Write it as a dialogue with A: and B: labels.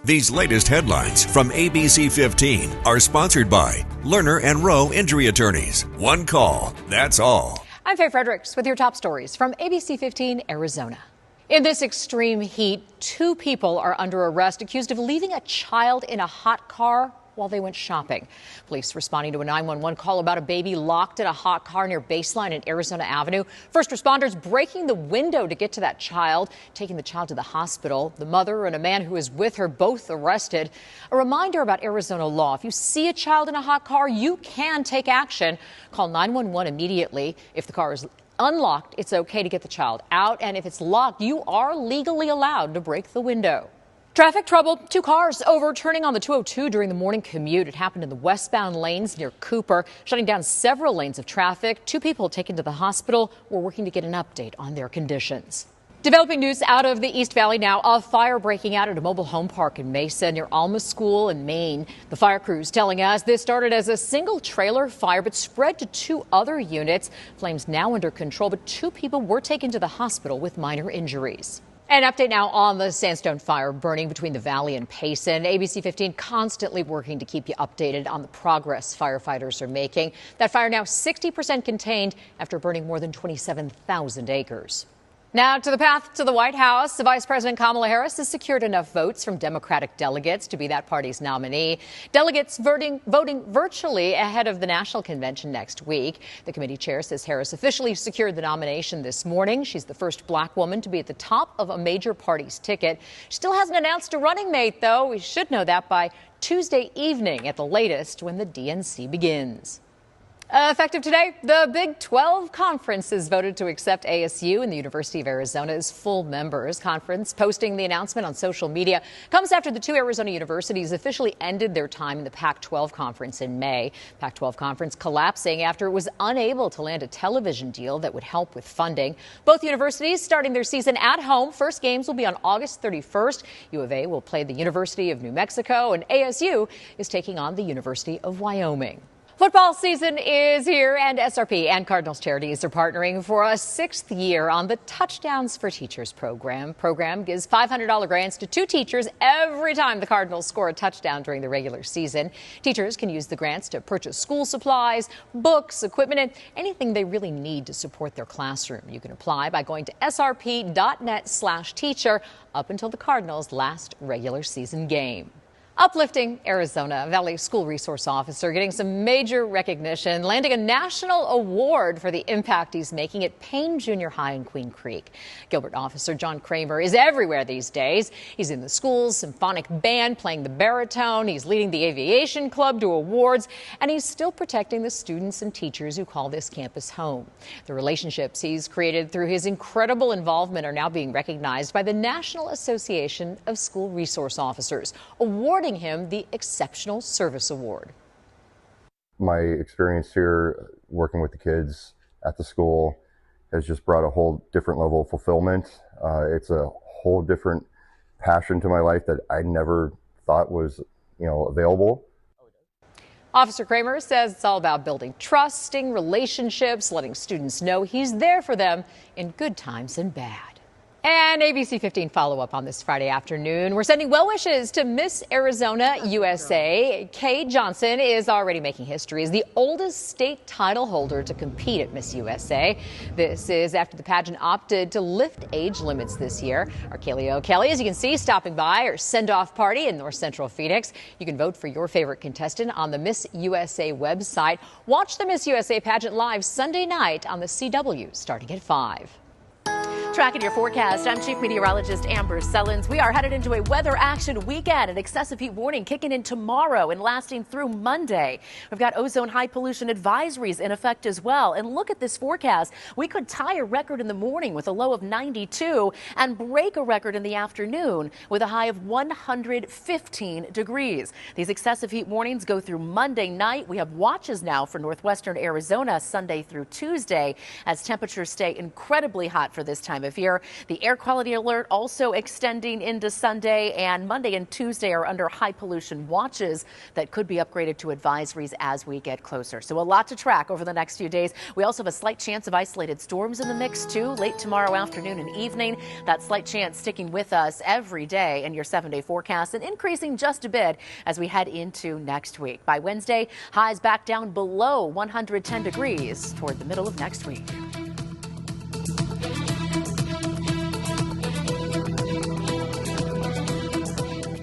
A: These latest headlines from ABC15 are sponsored by Lerner and Rowe Injury Attorneys. One call, that's all.
B: I'm Faye Fredericks with your top stories from ABC15 Arizona. In this extreme heat, 2 people are under arrest accused of leaving a child in a hot car while they went shopping. Police responding to a 911 call about a baby locked in a hot car near Baseline and Arizona Avenue. First responders breaking the window to get to that child, taking the child to the hospital. The mother and a man who is with her both arrested. A reminder about Arizona law. If you see a child in a hot car, you can take action. Call 911 immediately. If the car is unlocked, it's okay to get the child out. And if it's locked, you are legally allowed to break the window. Traffic trouble. 2 cars overturning on the 202 during the morning commute. It happened in the westbound lanes near Cooper, shutting down several lanes of traffic. 2 people taken to the hospital. We're working to get an update on their conditions. Developing news out of the East Valley now. A fire breaking out at a mobile home park in Mesa near Alma School in Maine. The fire crews telling us this started as a single trailer fire but spread to 2 other units. Flames now under control, but 2 people were taken to the hospital with minor injuries. An update now on the sandstone fire burning between the Valley and Payson. ABC15 constantly working to keep you updated on the progress firefighters are making. That fire now 60% contained after burning more than 27,000 acres. Now to the path to the White House. Vice President Kamala Harris has secured enough votes from Democratic delegates to be that party's nominee. Delegates voting virtually ahead of the national convention next week. The committee chair says Harris officially secured the nomination this morning. She's the first black woman to be at the top of a major party's ticket. She still hasn't announced a running mate, though. We should know that by Tuesday evening at the latest when the DNC begins. Effective today, the Big 12 Conference has voted to accept ASU and the University of Arizona as full members. Conference posting the announcement on social media comes after the 2 Arizona universities officially ended their time in the Pac-12 Conference in May. Pac-12 Conference collapsing after it was unable to land a television deal that would help with funding. Both universities starting their season at home. First games will be on August 31st. U of A will play the University of New Mexico, and ASU is taking on the University of Wyoming. Football season is here, and SRP and Cardinals Charities are partnering for a 6th year on the Touchdowns for Teachers program. Program gives $500 grants to 2 teachers every time the Cardinals score a touchdown during the regular season. Teachers can use the grants to purchase school supplies, books, equipment, and anything they really need to support their classroom. You can apply by going to srp.net/teacher up until the Cardinals' last regular season game. Uplifting Arizona Valley School Resource Officer getting some major recognition, landing a national award for the impact he's making at Payne Junior High in Queen Creek. Gilbert Officer John Kramer is everywhere these days. He's in the school's symphonic band playing the baritone. He's leading the aviation club to awards, and he's still protecting the students and teachers who call this campus home. The relationships he's created through his incredible involvement are now being recognized by the National Association of School Resource Officers, awarding him the Exceptional Service Award.
C: My experience here working with the kids at the school has just brought a whole different level of fulfillment. It's a whole different passion to my life that I never thought was, available.
B: Officer Kramer says it's all about building trusting relationships, letting students know he's there for them in good times and bad. And ABC15 follow-up on this Friday afternoon. We're sending well wishes to Miss Arizona USA. Kay Johnson is already making history as the oldest state title holder to compete at Miss USA. This is after the pageant opted to lift age limits this year. Our Kaylee O'Kelly, as you can see, stopping by our send-off party in North Central Phoenix. You can vote for your favorite contestant on the Miss USA website. Watch the Miss USA pageant live Sunday night on the CW starting at 5.
D: Tracking your forecast, I'm Chief Meteorologist Amber Sellens. We are headed into a weather action weekend. An excessive heat warning kicking in tomorrow and lasting through Monday. We've got ozone high pollution advisories in effect as well. And look at this forecast. We could tie a record in the morning with a low of 92 and break a record in the afternoon with a high of 115 degrees. These excessive heat warnings go through Monday night. We have watches now for northwestern Arizona Sunday through Tuesday as temperatures stay incredibly hot for this time time of year. The air quality alert also extending into Sunday, and Monday and Tuesday are under high pollution watches that could be upgraded to advisories as we get closer. So a lot to track over the next few days. We also have a slight chance of isolated storms in the mix too, late tomorrow afternoon and evening. That slight chance sticking with us every day in your 7-day forecast and increasing just a bit as we head into next week. By Wednesday, highs back down below 110 degrees toward the middle of next week.